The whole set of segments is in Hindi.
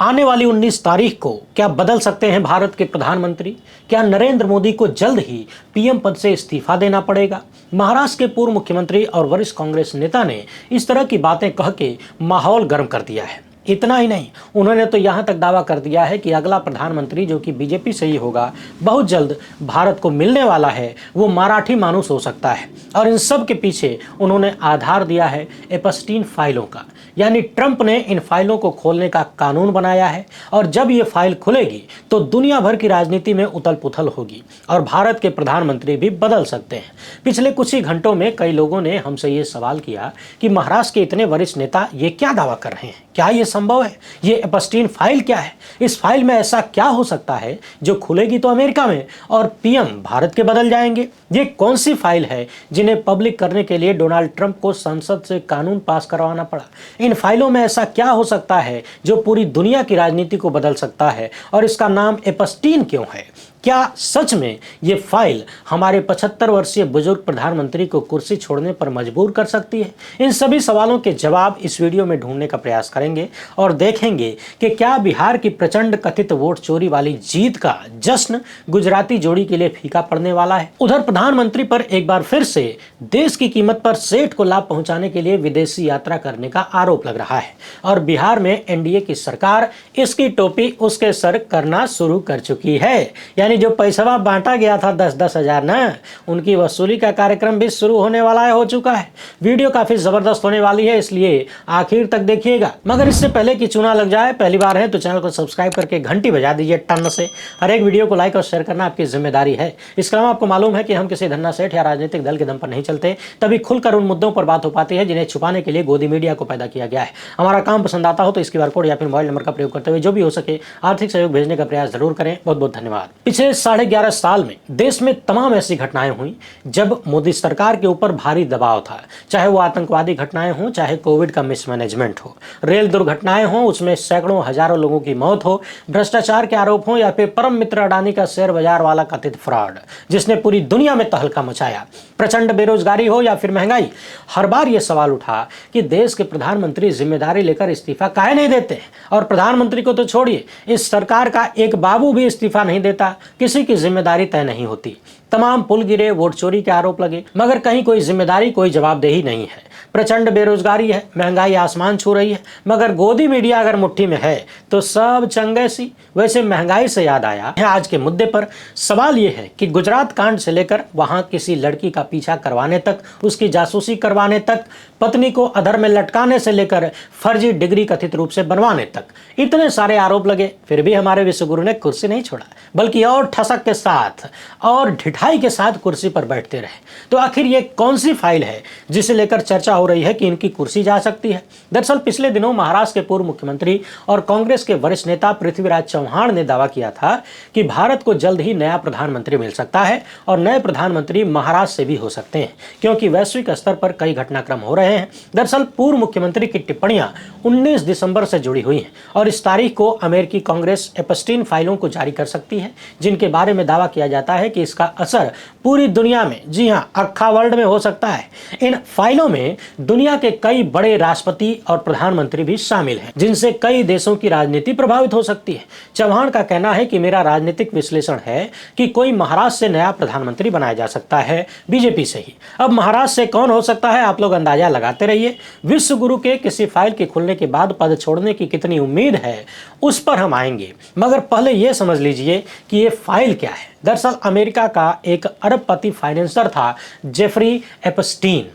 आने वाली 19 तारीख को क्या बदल सकते हैं भारत के प्रधानमंत्री? क्या नरेंद्र मोदी को जल्द ही पीएम पद से इस्तीफा देना पड़ेगा? महाराष्ट्र के पूर्व मुख्यमंत्री और वरिष्ठ कांग्रेस नेता ने इस तरह की बातें कह के माहौल गर्म कर दिया है। इतना ही नहीं, उन्होंने तो यहां तक दावा कर दिया है कि अगला प्रधानमंत्री जो कि बीजेपी से ही होगा, बहुत जल्द भारत को मिलने वाला है, वो मराठी मानुस हो सकता है। और इन सब के पीछे उन्होंने आधार दिया है एपस्टीन फाइलों का, यानी ट्रंप ने इन फाइलों को खोलने का कानून बनाया है और जब ये फाइल खुलेगी तो दुनिया भर की राजनीति में उथल पुथल होगी और भारत के प्रधानमंत्री भी बदल सकते हैं। पिछले कुछ ही घंटों में कई लोगों ने हमसे ये सवाल किया कि महाराष्ट्र के इतने वरिष्ठ नेता ये क्या दावा कर रहे हैं, क्या ये संभव है? ये एपस्टीन फाइल क्या है? इस फाइल में ऐसा क्या हो सकता है जो खुलेगी तो अमेरिका में और पीएम भारत के बदल जाएंगे? ये कौन सी फाइल है जिन्हें पब्लिक करने के लिए डोनाल्ड ट्रंप को संसद से कानून पास करवाना पड़ा? इन फाइलों में ऐसा क्या हो सकता है जो पूरी दुनिया की राजनीति को बदल सकता है और इसका नाम एपस्टीन क्यों है? क्या सच में ये फाइल हमारे 75 वर्षीय बुजुर्ग प्रधानमंत्री को कुर्सी छोड़ने पर मजबूर कर सकती है? इन सभी सवालों के जवाब इस वीडियो में ढूंढने का प्रयास करेंगे और देखेंगे कि क्या बिहार की प्रचंड कथित वोट चोरी वाली जीत का जश्न गुजराती जोड़ी के लिए फीका पड़ने वाला है। उधर प्रधानमंत्री पर एक बार फिर से देश की कीमत पर सेठ को लाभ पहुंचाने के लिए विदेशी यात्रा करने का आरोप लग रहा है और बिहार में एनडीए की सरकार इसकी टोपी उसके सर करना शुरू कर चुकी है। जो पैसा बांटा गया था 10-10 हजार ना, उनकी वसूली का कार्यक्रम भी शुरू होने वाला है, हो चुका है। वीडियो काफी जबरदस्त होने वाली है, इसलिए आखिर तक देखिएगा। मगर इससे पहले कि चुना लग जाए, पहली बार है तो चैनल को सब्सक्राइब करके घंटी बजा दीजिए टन से। हर एक वीडियो को लाइक और शेयर करना आपकी जिम्मेदारी है। इसके अलावा आपको मालूम है कि हम किसी धन्ना सेठ या राजनीतिक दल के दम पर नहीं चलते, तभी खुलकर उन मुद्दों पर बात हो पाती है जिन्हें छुपाने के लिए गोदी मीडिया को पैदा किया गया है। हमारा काम पसंद आता हो तो इसकी QR कोड या फिर मोबाइल नंबर का प्रयोग करते हुए जो भी हो सके आर्थिक सहयोग भेजने का प्रयास जरूर करें। बहुत बहुत धन्यवाद। पिछले 11.5 साल में देश में तमाम ऐसी घटनाएं हुई जब मोदी सरकार के ऊपर भारी दबाव था, चाहे वो आतंकवादी घटनाएं हों, चाहे कोविड का मिसमैनेजमेंट हो, रेल दुर्घटनाएं हों, उसमें सैकड़ों हजारों लोगों की मौत हो, भ्रष्टाचार के आरोप हों या फिर परम मित्र अडानी का शेयर बाजार वाला कथित फ्रॉड जिसने पूरी दुनिया में तहलका मचाया, प्रचंड बेरोजगारी हो या फिर महंगाई। हर बार यह सवाल उठा कि देश के प्रधानमंत्री जिम्मेदारी लेकर इस्तीफा काहे नहीं देते हैं? और प्रधानमंत्री को तो छोड़िए, इस सरकार का एक बाबू भी इस्तीफा नहीं देता, किसी की जिम्मेदारी तय नहीं होती। तमाम पुल गिरे, वोट चोरी के आरोप लगे, मगर कहीं कोई जिम्मेदारी, कोई जवाबदेही नहीं है। प्रचंड बेरोजगारी है, महंगाई आसमान छू रही है, मगर गोदी मीडिया अगर मुट्ठी में है तो सब चंगे सी। वैसे महंगाई से याद आया है आज के मुद्दे पर सवाल यह है कि गुजरात कांड से लेकर वहां किसी लड़की का पीछा करवाने तक, उसकी जासूसी करवाने तक, पत्नी को अधर में लटकाने से लेकर फर्जी डिग्री कथित रूप से बनवाने तक इतने सारे आरोप लगे, फिर भी हमारे विश्वगुरु ने कुर्सी नहीं छोड़ा, बल्कि और ठसक के साथ और ढिठाई के साथ कुर्सी पर बैठते रहे। तो आखिर ये कौन सी फाइल है जिसे लेकर चर्चा हो रही है कि इनकी कुर्सी जा सकती है? दरअसल पिछले दिनों महाराष्ट्र के पूर्व मुख्यमंत्री और कांग्रेस के वरिष्ठ नेता पृथ्वीराज चव्हाण ने दावा किया था कि भारत को जल्द ही नया प्रधानमंत्री मिल सकता है और नए प्रधानमंत्री महाराष्ट्र से भी हो सकते हैं, क्योंकि वैश्विक स्तर पर कई घटनाक्रम हो रहे हैं। दरअसल पूर्व मुख्यमंत्री की टिप्पणियां 19 दिसंबर से जुड़ी हुई हैं और इस तारीख को अमेरिकी कांग्रेस एपस्टीन फाइलों को जारी कर सकती है, जिनके बारे में दावा किया जाता है कि इसका असर पूरी दुनिया में, जी हां, अक्खा वर्ल्ड में हो सकता है। इन फाइलों में दुनिया के कई बड़े राष्ट्रपति और प्रधानमंत्री भी शामिल हैं, जिनसे कई देशों की राजनीति प्रभावित हो सकती है। चव्हाण का कहना है कि मेरा राजनीतिक विश्लेषण है कि कोई महाराष्ट्र से नया प्रधानमंत्री बनाया जा सकता है, बीजेपी से ही। अब महाराष्ट्र से कौन हो सकता है, आप लोग अंदाजा लगाते रहिए। विश्व गुरु के किसी फाइल के खुलने के बाद पद छोड़ने की कितनी उम्मीद है, उस पर हम आएंगे, मगर पहले यह समझ लीजिए कि ये फाइल क्या है। दरअसल अमेरिका का एक अरबपति फाइनेंसर था, जेफरी एपस्टीन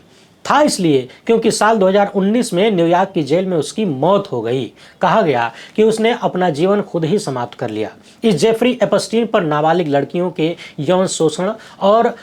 था, इसलिए क्योंकि साल 2019 में न्यूयॉर्क की जेल में उसकी मौत हो गई। कहा गया कि उसने अपना जीवन खुद ही समाप्त कर लिया। इस जेफरी एपस्टीन पर नाबालिग लड़कियों के यौन शोषण और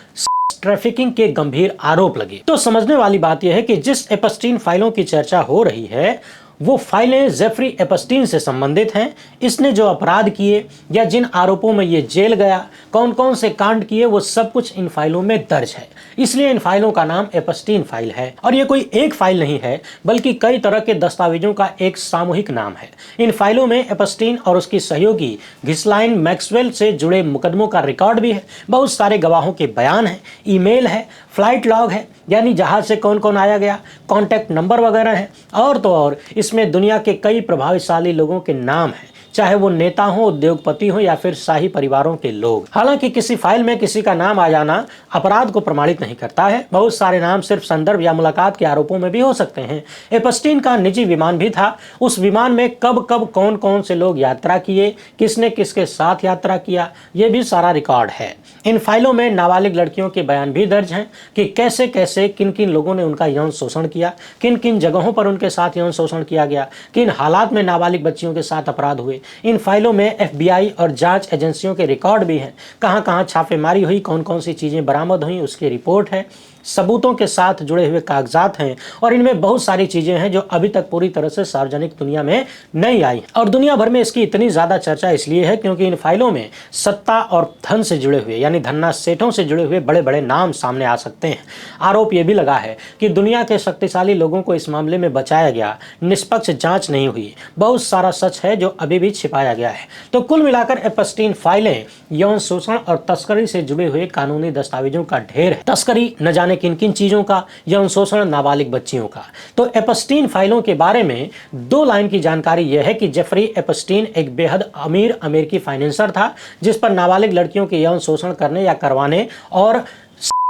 ट्रैफिकिंग के गंभीर आरोप लगे। तो समझने वाली बात यह है कि जिस एपस्टीन फाइलों की चर्चा हो रही है वो फाइलें जेफरी एपस्टीन से संबंधित हैं। इसने जो अपराध किए या जिन आरोपों में ये जेल गया, कौन कौन से कांड किए, वो सब कुछ इन फाइलों में दर्ज है। इसलिए इन फाइलों का नाम एपस्टीन फाइल है और ये कोई एक फाइल नहीं है, बल्कि कई तरह के दस्तावेजों का एक सामूहिक नाम है। इन फाइलों में एपस्टीन और उसकी सहयोगी घिस्लाइन मैक्सवेल से जुड़े मुकदमों का रिकॉर्ड भी है, बहुत सारे गवाहों के बयान है, ईमेल है, फ्लाइट लॉग है, यानी जहाज से कौन कौन आया गया, कॉन्टैक्ट नंबर वगैरह है, और तो और इसमें इसमें दुनिया के कई प्रभावशाली लोगों के नाम हैं, चाहे वो नेता हो, उद्योगपति हो या फिर शाही परिवारों के लोग। हालांकि किसी फाइल में किसी का नाम आ जाना अपराध को प्रमाणित नहीं करता है। बहुत सारे नाम सिर्फ संदर्भ या मुलाकात के आरोपों में भी हो सकते हैं। एपस्टीन का निजी विमान भी था। उस विमान में कब कब कौन कौन से लोग यात्रा किए, किसने किसके साथ यात्रा किया, ये भी सारा रिकॉर्ड है। इन फाइलों में नाबालिग लड़कियों के बयान भी दर्ज हैं कि कैसे कैसे किन किन लोगों ने उनका यौन शोषण किया, किन किन जगहों पर उनके साथ यौन शोषण किया गया, किन हालात में नाबालिग बच्चियों के साथ अपराध हुए। इन फाइलों में एफबीआई और जांच एजेंसियों के रिकॉर्ड भी हैं। कहां कहां छापेमारी हुई, कौन कौन सी चीजें बरामद हुई, उसकी रिपोर्ट है। सबूतों के साथ जुड़े हुए कागजात हैं और इनमें बहुत सारी चीजें हैं जो अभी तक पूरी तरह से सार्वजनिक दुनिया में नहीं आई। और दुनिया भर में इसकी इतनी ज्यादा चर्चा इसलिए है क्योंकि इन फाइलों में सत्ता और धन से जुड़े हुए यानी धन्ना सेठों से जुड़े हुए बड़े बड़े नाम सामने आ सकते हैं। आरोप यह भी लगा है कि दुनिया के शक्तिशाली लोगों को इस मामले में बचाया गया, निष्पक्ष जांच नहीं हुई। बहुत सारा सच है जो अभी भी छिपाया गया है। तो कुल मिलाकर एपस्टीन फाइलें यौन शोषण और तस्करी से जुड़े हुए कानूनी दस्तावेजों का ढेर है। तस्करी न जाने किन किन चीजों का, यौन शोषण नाबालिग बच्चियों का। तो एपस्टीन फाइलों के बारे में 2 लाइन की जानकारी यह है कि जेफरी एपस्टीन एक बेहद अमीर अमेरिकी फाइनेंसर था जिस पर नाबालिग लड़कियों के यौन शोषण करने या करवाने और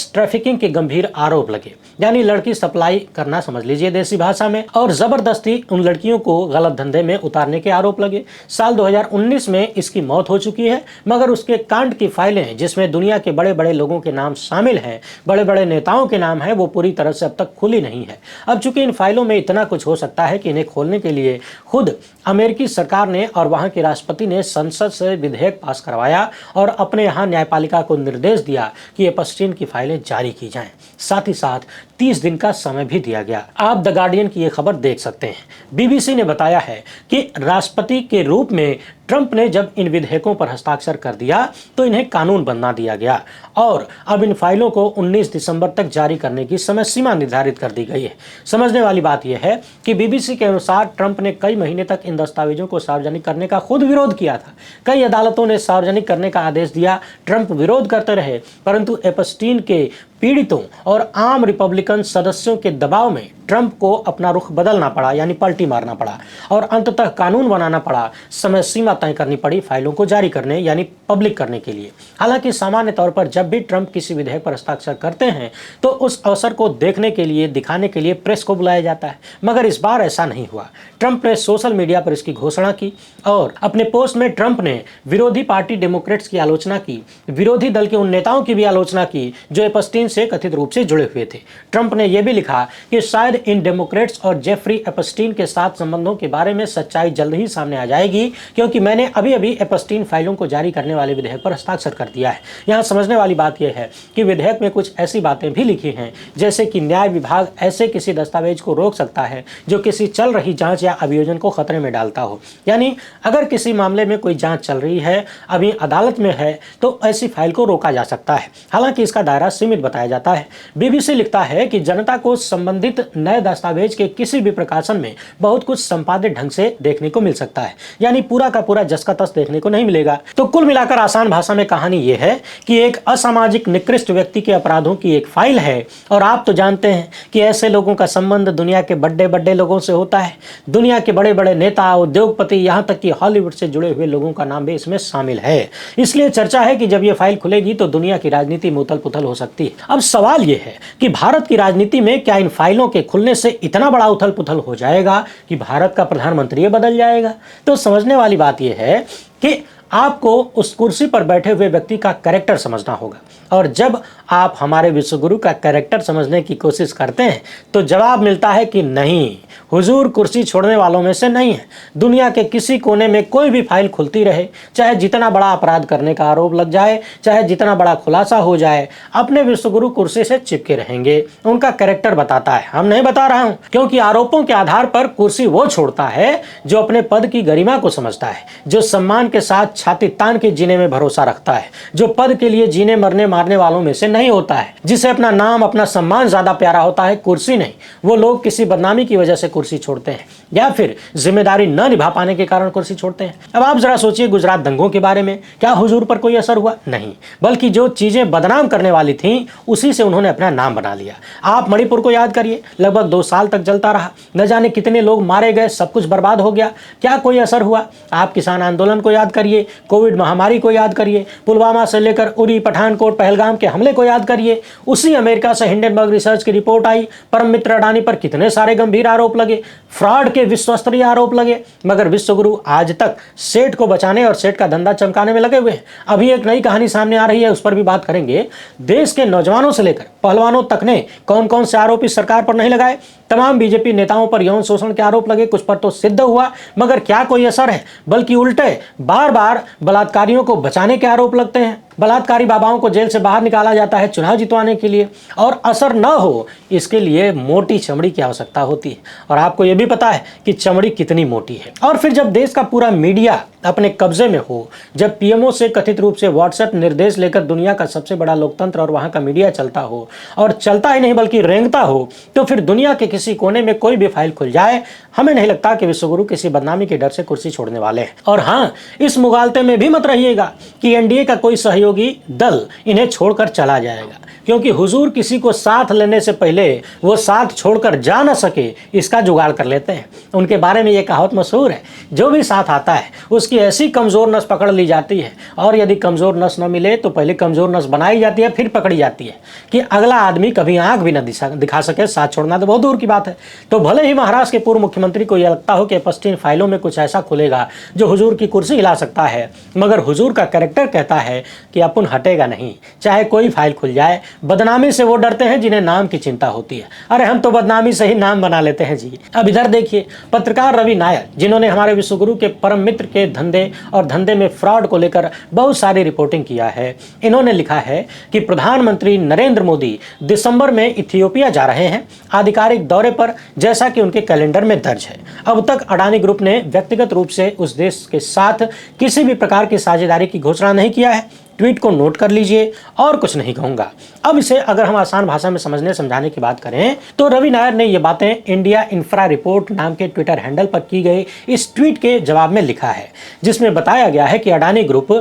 ट्रैफिकिंग के गंभीर आरोप लगे, यानी लड़की सप्लाई करना समझ लीजिए देसी भाषा में, और जबरदस्ती उन लड़कियों को गलत धंधे में उतारने के आरोप लगे। साल 2019 में इसकी मौत हो चुकी है, मगर उसके कांड की फाइलें जिसमें दुनिया के बड़े बड़े लोगों के नाम शामिल हैं, बड़े बड़े नेताओं के नाम हैं, वो पूरी तरह से अब तक खुली नहीं है। अब चूंकि इन फाइलों में इतना कुछ हो सकता है कि इन्हें खोलने के लिए खुद अमेरिकी सरकार ने और वहां के राष्ट्रपति ने संसद से विधेयक पास करवाया और अपने यहाँ न्यायपालिका को निर्देश दिया कि एपस्टीन की फाइलें जारी की जाएं। साथ ही साथ 30 दिन का समय भी दिया गया। आप द गार्डियन की ये खबर देख सकते हैं। बीबीसी ने बताया है कि राष्ट्रपति के रूप में ट्रंप ने जब इन विधेयकों पर हस्ताक्षर कर दिया तो इन्हें कानून बना दिया गया और अब इन फाइलों को 19 दिसंबर तक जारी करने की समय सीमा निर्धारित कर दी गई है। समझने वाली बात यह है कि बीबीसी के अनुसार ट्रंप ने कई महीने तक इन दस्तावेजों को सार्वजनिक करने का खुद विरोध किया था। कई अदालतों ने सार्वजनिक करने का आदेश दिया, ट्रंप विरोध करते रहे, परंतु एपस्टीन के पीड़ितों और आम रिपब्लिकन सदस्यों के दबाव में ट्रंप को अपना रुख बदलना पड़ा, यानी पलटी मारना पड़ा और अंततः कानून बनाना पड़ा। समय सीमा तय करनी पड़ी फाइलों को जारी करने यानी पब्लिक करने के लिए। हालांकि सामान्य तौर पर जब भी ट्रंप किसी विधेयक पर हस्ताक्षर करते हैं तो उस अवसर को देखने के लिए, दिखाने के लिए प्रेस को बुलाया जाता है, मगर इस बार ऐसा नहीं हुआ। ट्रंप ने सोशल मीडिया पर इसकी घोषणा की और अपने पोस्ट में ट्रंप ने विरोधी पार्टी डेमोक्रेट्स की आलोचना की, विरोधी दल के उन नेताओं की भी आलोचना की जो एपस्टीन से कथित रूप से जुड़े हुए थे। ट्रंप ने यह भी लिखा कि शायद इन डेमोक्रेट्स और जेफरी एपस्टीन के साथ संबंधों के बारे में सच्चाई जल्द ही सामने आ जाएगी, क्योंकि मैंने अभी अभी एपस्टीन फाइलों को जारी करने वाले विधेयक पर हस्ताक्षर कर दिया है। यहाँ समझने वाली बात यह है कि विधेयक में कुछ ऐसी बातें भी लिखी हैं जैसे कि न्याय विभाग ऐसे किसी दस्तावेज को रोक सकता है जो किसी चल रही जांच या अभियोजन को खतरे में डालता हो। यानी अगर किसी मामले में कोई जांच चल रही है, अभी अदालत में है, तो ऐसी फाइल को रोका जा सकता है। हालांकि इसका दायरा सीमित बताया जाता है। बीबीसी लिखता है कि जनता को संबंधित नए दस्तावेज के किसी भी प्रकाशन में बहुत कुछ संपादित ढंग से देखने को मिल सकता है, यानी पूरा का पूरा जस का तस देखने को नहीं मिलेगा। तो कुल मिलाकर आसान भाषा में कहानी यह है कि एक असामाजिक निकृष्ट व्यक्ति के अपराधों की एक फाइल है और आप तो जानते हैं कि ऐसे लोगों का संबंध दुनिया के बड़े बड़े लोगों से होता है। दुनिया के बड़े बड़े नेता, उद्योगपति, यहाँ तक कि हॉलीवुड से जुड़े हुए लोगों का नाम भी इसमें शामिल है। इसलिए चर्चा है कि जब यह फाइल खुलेगी तो दुनिया की राजनीति में उथल पुथल हो सकती है। अब सवाल यह है कि भारत की राजनीति में क्या इन फाइलों के खुलने से इतना बड़ा उथल पुथल हो जाएगा कि भारत का प्रधानमंत्री बदल जाएगा? तो समझने वाली बात यह है कि आपको उस कुर्सी पर बैठे हुए व्यक्ति का कैरेक्टर समझना होगा, और जब आप हमारे विश्वगुरु का कैरेक्टर समझने की कोशिश करते हैं तो जवाब मिलता है कि नहीं, हुजूर कुर्सी छोड़ने वालों में से नहीं है। दुनिया के किसी कोने में कोई भी फाइल खुलती रहे, चाहे जितना बड़ा अपराध करने का आरोप लग जाए, चाहे जितना बड़ा खुलासा हो जाए, अपने विश्वगुरु कुर्सी से चिपके रहेंगे। उनका कैरेक्टर बताता है, हम नहीं बता रहा हूं, क्योंकि आरोपों के आधार पर कुर्सी वो छोड़ता है जो अपने पद की गरिमा को समझता है, जो सम्मान के साथ छाती तान के जीने में भरोसा रखता है, जो पद के लिए जीने मरने मारने वालों में से नहीं होता है, जिसे अपना नाम, अपना सम्मान ज्यादा प्यारा होता है, कुर्सी नहीं। वो लोग किसी बदनामी की वजह से कुर्सी छोड़ते हैं। या फिर जिम्मेदारी न निभा पाने के कारण कुर्सी छोड़ते हैं। अब आप जरा सोचिए गुजरात दंगों के बारे में, क्या हुजूर पर कोई असर हुआ? नहीं, बल्कि जो चीजें बदनाम करने वाली थीं उसी से उन्होंने अपना नाम बना लिया। आप मणिपुर को याद करिए, लगभग 2 साल तक जलता रहा, न जाने कितने लोग मारे गए, सब कुछ बर्बाद हो गया, क्या कोई असर हुआ? आप किसान आंदोलन को याद करिए, कोविड महामारी को याद करिए, पुलवामा से लेकर उरी, पठानकोट, पहलगाम के हमले को याद करिए। उसी अमेरिका से हिंडनबर्ग रिसर्च की रिपोर्ट आई, परम मित्र अडानी पर कितने सारे गंभीर आरोप लगे, फ्रॉड के विश्वस्तरीय आरोप लगे, मगर विश्वगुरु आज तक सेठ को बचाने और सेठ का धंधा चमकाने में लगे हुए हैं। अभी एक नई कहानी सामने आ रही है, उस पर भी बात करेंगे। देश के नौजवानों से लेकर पहलवानों तक ने कौन कौन से आरोप इस सरकार पर नहीं लगाए। तमाम बीजेपी नेताओं पर यौन शोषण के आरोप लगे, कुछ पर तो सिद्ध हुआ, मगर क्या कोई असर है? बल्कि उल्टे बार बार बलात्कारियों को बचाने के आरोप लगते हैं। बलात्कारी बाबाओं को जेल से बाहर निकाला जाता है चुनाव जितवाने के लिए, और असर न हो इसके लिए मोटी चमड़ी की आवश्यकता होती है। और आपको यह भी पता है कि चमड़ी कितनी मोटी है। और फिर जब देश का पूरा मीडिया अपने कब्जे में हो, जब पीएमओ से कथित रूप से व्हाट्सएप निर्देश लेकर दुनिया का सबसे बड़ा लोकतंत्र और वहां का मीडिया चलता हो, और चलता ही नहीं बल्कि रेंगता हो, तो फिर दुनिया के किसी कोने में कोई भी फाइल खुल जाए, हमें नहीं लगता कि विश्वगुरु किसी बदनामी के डर से कुर्सी छोड़ने वाले हैं। और हाँ, इस मुगालते में भी मत रहिएगा कि एनडीए का कोई सहयोगी दल इन्हें छोड़कर चला जाएगा, क्योंकि हुजूर किसी को साथ लेने से पहले वो साथ छोड़कर जा न सके इसका जुगाड़ कर लेते हैं। उनके बारे में ये कहावत मशहूर है, जो भी साथ आता है उसकी ऐसी कमजोर नस पकड़ ली जाती है, और यदि कमजोर नस न मिले तो पहले कमजोर नस बनाई जाती है, फिर पकड़ी जाती है कि अगला आदमी कभी आंख भी न दिखा सके। साथ छोड़ना तो बहुत दूर की बात है। तो भले ही महाराष्ट्र के पूर्व मुख्यमंत्री को यह लगता हो कि एपस्टीन फाइलों में कुछ ऐसा खुलेगा जो हुजूर की कुर्सी हिला सकता है, मगर हुजूर का कैरेक्टर कहता है कि अपन हटेगा नहीं, चाहे कोई फाइल खुल जाए। बदनामी से वो डरते हैं जिन्हें नाम की चिंता होती है। अरे हम तो बदनामी से ही नाम बना लेते हैं जी। अब इधर देखिए, पत्रकार रवि नायर, जिन्होंने हमारे विश्वगुरु के परम मित्र के धंधे और धंधे में फ्रॉड को लेकर बहुत सारी रिपोर्टिंग किया है, इन्होंने लिखा है कि प्रधानमंत्री नरेंद्र मोदी दिसंबर में इथियोपिया जा रहे हैं आधिकारिक दौरे पर, जैसा कि उनके कैलेंडर में दर्ज है। अब तक अडानी ग्रुप ने व्यक्तिगत रूप से उस देश के साथ किसी भी प्रकार की साझेदारी की घोषणा नहीं किया है। ट्वीट को नोट कर लीजिए, और कुछ नहीं कहूंगा। अब इसे अगर हम आसान भाषा में समझने समझाने की बात करें तो रवि नायर ने ये बातें इंडिया इंफ्रा रिपोर्ट नाम के ट्विटर हैंडल पर की गई इस ट्वीट के जवाब में लिखा है, जिसमें बताया गया है कि अडानी ग्रुप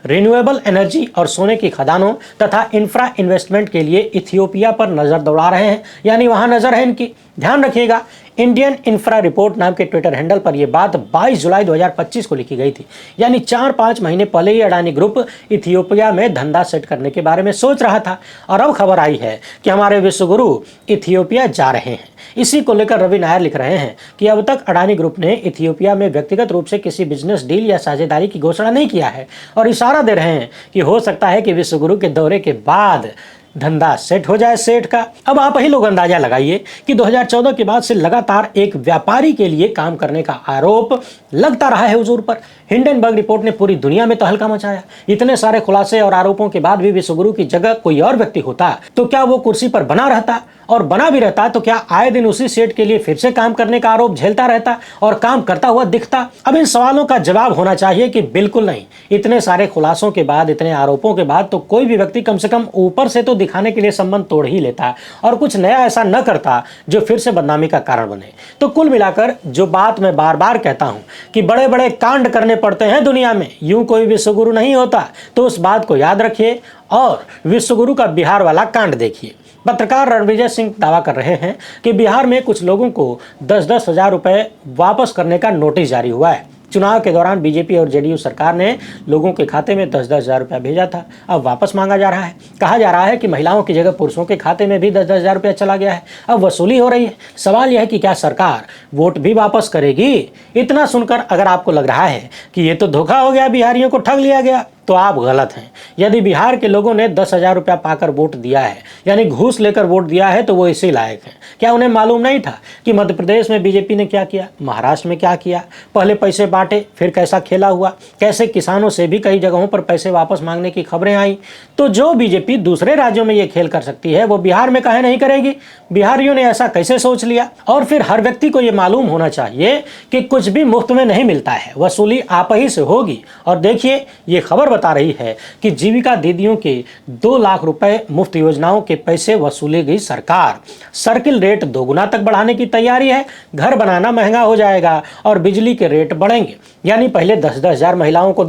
रिन्यूएबल एनर्जी और सोने की खदानों तथा इंफ्रा इन्वेस्टमेंट के लिए इथियोपिया पर नजर दौड़ा रहे हैं, यानी वहां नजर है इनकी। ध्यान रखिएगा, इंडियन इंफ्रा रिपोर्ट नाम के ट्विटर हैंडल पर यह बात 22 जुलाई 2025 को लिखी गई थी, यानी 4-5 महीने पहले ही अडानी ग्रुप इथियोपिया में धंधा सेट करने के बारे में सोच रहा था। और अब खबर आई है कि हमारे विश्वगुरु इथियोपिया जा रहे हैं। इसी को लेकर रवि नायर लिख रहे हैं कि अब तक अडानी ग्रुप ने इथियोपिया में व्यक्तिगत रूप से किसी बिजनेस डील या साझेदारी की घोषणा नहीं किया है, और इशारा दे रहे हैं कि हो सकता है कि विश्वगुरु के दौरे के बाद धंधा सेट हो जाए सेठ का। अब आप ही लोग अंदाजा लगाइए कि 2014 के बाद से लगातार एक व्यापारी के लिए काम करने का आरोप लगता रहा है हुजूर पर। हिंडनबर्ग रिपोर्ट ने पूरी दुनिया में तहलका मचाया। इतने सारे खुलासे और आरोपों के बाद भी विश्वगुरु की जगह कोई और व्यक्ति होता तो क्या वो कुर्सी पर बना रहता, और बना भी रहता तो क्या आए दिन उसी सेठ के लिए फिर से काम करने का आरोप झेलता रहता और काम करता हुआ दिखता? अब इन सवालों का जवाब होना चाहिए कि बिल्कुल नहीं। इतने सारे खुलासों के बाद, इतने आरोपों के बाद तो कोई भी व्यक्ति कम से कम ऊपर से तो दिखाने के लिए संबंध तोड़ ही लेता और कुछ नया ऐसा न करता जो फिर से बदनामी का कारण बने। तो कुल मिलाकर जो बात मैं बार बार कहता हूं कि बड़े बड़े कांड करने पड़ते हैं दुनिया में, यूं कोई विश्वगुरु नहीं होता। तो उस बात को याद रखिए और विश्वगुरु का बिहार वाला कांड देखिए। पत्रकार रणविजय सिंह दावा कर रहे हैं कि बिहार में कुछ लोगों को 10-10 हजार रुपए वापस करने का नोटिस जारी हुआ है। चुनाव के दौरान बीजेपी और जेडीयू सरकार ने लोगों के खाते में 10-10 हजार रुपया भेजा था, अब वापस मांगा जा रहा है। कहा जा रहा है कि महिलाओं की जगह पुरुषों के खाते में भी 10-10 हजार रुपया चला गया है, अब वसूली हो रही है। सवाल यह है कि क्या सरकार वोट भी वापस करेगी? इतना सुनकर अगर आपको लग रहा है कि ये तो धोखा हो गया, बिहारियों को ठग लिया गया, तो आप गलत हैं। यदि बिहार के लोगों ने 10 हजार रुपया पाकर वोट दिया है, यानी घूस लेकर वोट दिया है, तो वो इसी लायक हैं। क्या उन्हें मालूम नहीं था कि मध्य प्रदेश में बीजेपी ने क्या किया, महाराष्ट्र में क्या किया? पहले पैसे बांटे, फिर कैसा खेला हुआ, कैसे किसानों से भी कई जगहों पर पैसे वापस मांगने की खबरें आई। तो जो बीजेपी दूसरे राज्यों में ये खेल कर सकती है, वो बिहार में काहे नहीं करेगी? बिहारियों ने ऐसा कैसे सोच लिया? और फिर हर व्यक्ति को ये मालूम होना चाहिए कि कुछ भी मुफ्त में नहीं मिलता है, वसूली आप ही से होगी। और देखिए, ये खबर बता रही है कि जीविका दीदियों के 2 लाख रुपए मुफ्त योजनाओं के पैसे वसूलेगी सरकार। सर्किल रेट दोगुना तक बढ़ाने की तैयारी है। घर बनाना महंगा हो जाएगा और बिजली के रेट बढ़ेंगे। यानी पहले 10-10 हजार महिलाओं को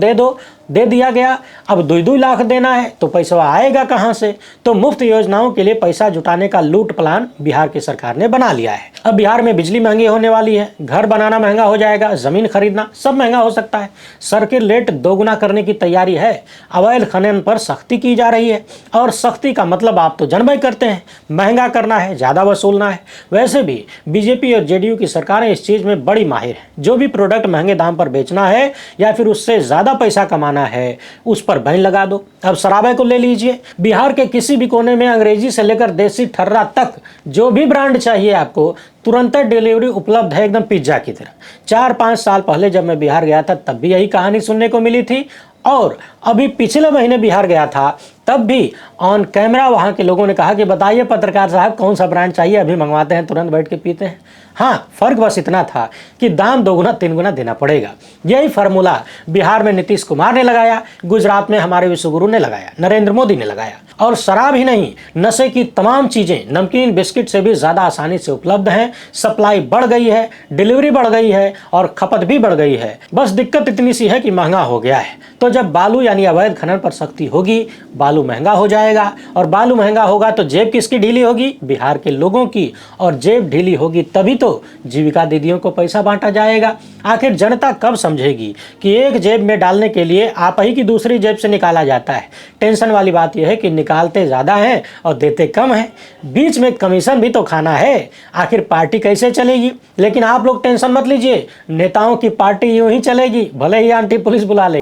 दे दिया गया, अब 2-2 लाख देना है तो पैसा आएगा कहां से? तो मुफ्त योजनाओं के लिए पैसा जुटाने का लूट प्लान बिहार की सरकार ने बना लिया है। अब बिहार में बिजली महंगी होने वाली है, घर बनाना महंगा हो जाएगा, जमीन खरीदना सब महंगा हो सकता है। सर्किल रेट दोगुना करने की तैयारी है। अवैध खनन पर सख्ती की जा रही है और सख्ती का मतलब आप तो जानबे करते हैं, महंगा करना है, ज्यादा वसूलना है। वैसे भी बीजेपी और जेडीयू की सरकारें इस चीज में बड़ी माहिर है। जो भी प्रोडक्ट महंगे दाम पर बेचना है या फिर उससे ज्यादा पैसा कमाना है उस पर बैन लगा दो। अब शराबे को ले लीजिए, बिहार के किसी भी कोने में अंग्रेजी से लेकर देसी ठर्रा तक जो भी ब्रांड चाहिए आपको तुरंत डिलीवरी उपलब्ध है, एकदम पिज्जा की तरह। 4-5 साल पहले जब मैं बिहार गया था तब भी यही कहानी सुनने को मिली थी और अभी पिछले महीने बिहार गया था तब भी ऑन कैमरा वहां के लोगों ने कहा कि बताइए पत्रकार साहब कौन सा ब्रांड चाहिए, अभी मंगवाते हैं, तुरंत बैठ के पीते हैं। हाँ, फर्क बस इतना था कि दाम 2-3 गुना देना पड़ेगा। यही फार्मूला बिहार में नीतीश कुमार ने लगाया, गुजरात में हमारे विश्वगुरु ने लगाया, नरेंद्र मोदी ने लगाया। और शराब ही नहीं, नशे की तमाम चीजें नमकीन बिस्किट से भी ज्यादा आसानी से उपलब्ध हैं। सप्लाई बढ़ गई है, डिलीवरी बढ़ गई है और खपत भी बढ़ गई है। बस दिक्कत इतनी सी है कि महंगा हो गया है। तो जब बालू यानी अवैध खनन पर सख्ती होगी, बालू महंगा हो जाएगा और बालू महंगा होगा तो जेब किसकी ढीली होगी? बिहार के लोगों की। और जेब ढीली होगी तभी तो जीविका दीदियों को पैसा बांटा जाएगा। आखिर जनता कब समझेगी कि एक जेब में डालने के लिए आप ही की दूसरी जेब से निकाला जाता है? टेंशन वाली बात यह है कि निकालते ज्यादा हैं और देते कम हैं। बीच में कमीशन भी तो खाना है। आखिर पार्टी कैसे चलेगी? लेकिन आप लोग टेंशन मत लीजिए, नेताओं की पार्टी यूं ही चलेगी, भले ही आंटी पुलिस बुला ले।